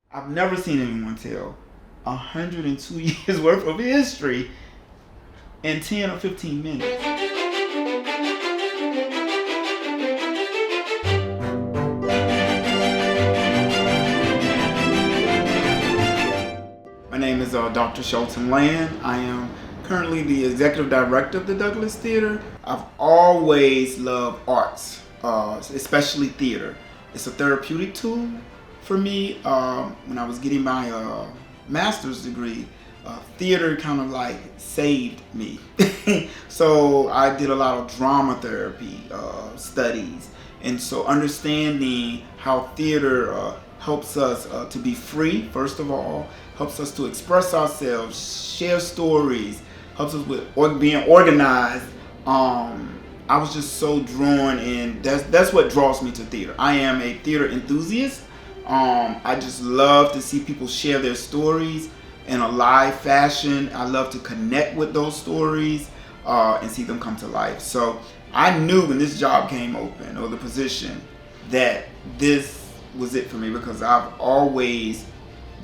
I've never seen anyone tell 102 years worth of history in 10 or 15 minutes. My name is Dr. Shelton Land. I am currently the executive director of the Douglas Theater. I've always loved arts, especially theater. It's a therapeutic tool for me. When I was getting my master's degree, theater kind of like saved me. So I did a lot of drama therapy studies, and so understanding how theater helps us to be free, first of all, helps us to express ourselves, share stories, helps us with being organized. I was just so drawn, and that's what draws me to theater. I am a theater enthusiast. I just love to see people share their stories in a live fashion. I love to connect with those stories and see them come to life. So I knew when this job came open, or the position, that this was it for me, because I've always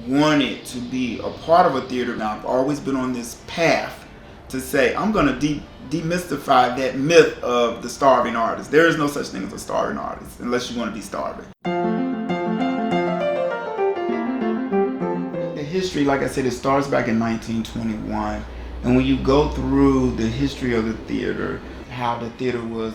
wanted to be a part of a theater. Now I've always been on this path to say I'm going to demystify that myth of the starving artist. There is no such thing as a starving artist unless you want to be starving. The history, like I said, it starts back in 1921, and when you go through the history of the theater, how the theater was,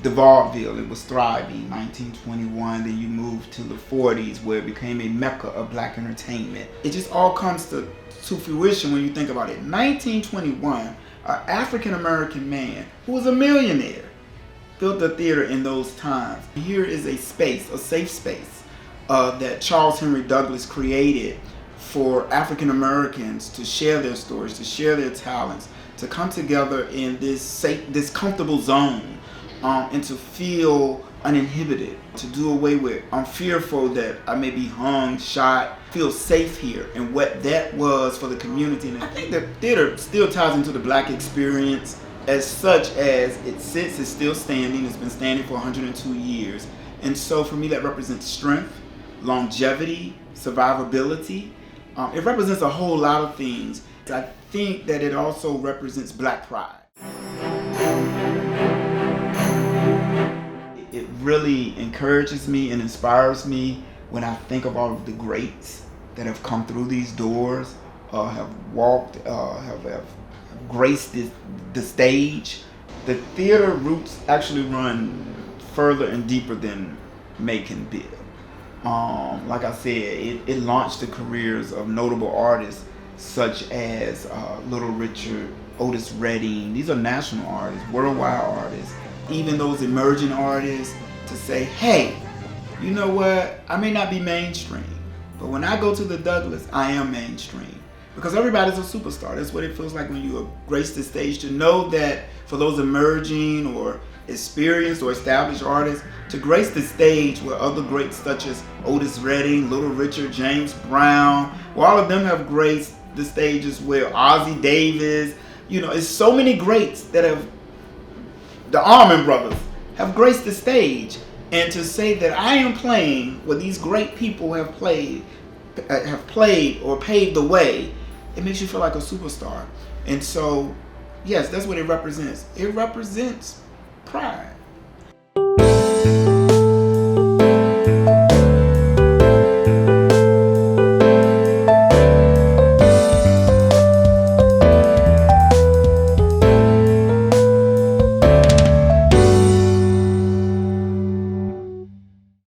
the vaudeville, it was thriving. 1921, then you move to the 40s, where it became a mecca of black entertainment. It just all comes to fruition when you think about it. 1921, an African American man who was a millionaire built a theater in those times. Here is a space, a safe space, that Charles Henry Douglas created for African Americans to share their stories, to share their talents, to come together in this safe, this comfortable zone, and to feel uninhibited, to do away with, I'm fearful that I may be hung, shot, feel safe here, and what that was for the community. And I think that theater still ties into the black experience as such as it sits, it's still standing, it's been standing for 102 years. And so for me, that represents strength, longevity, survivability. It represents a whole lot of things. I think that it also represents black pride. It really encourages me and inspires me when I think of all of the greats that have come through these doors, have walked, have graced the stage. The theater roots actually run further and deeper than Make and Bill. Like I said, it launched the careers of notable artists such as Little Richard, Otis Redding. These are national artists, worldwide artists. Even those emerging artists to say, hey, you know what? I may not be mainstream, but when I go to the Douglas, I am mainstream. Because everybody's a superstar. That's what it feels like when you grace the stage, to know that for those emerging or experienced or established artists, to grace the stage where other greats such as Otis Redding, Little Richard, James Brown, well, all of them have graced the stages where Ozzie Davis, it's so many greats that have, the Allman Brothers, have graced the stage. And to say that I am playing where these great people have played or paved the way, it makes you feel like a superstar. And so, yes, that's what it represents. It represents pride.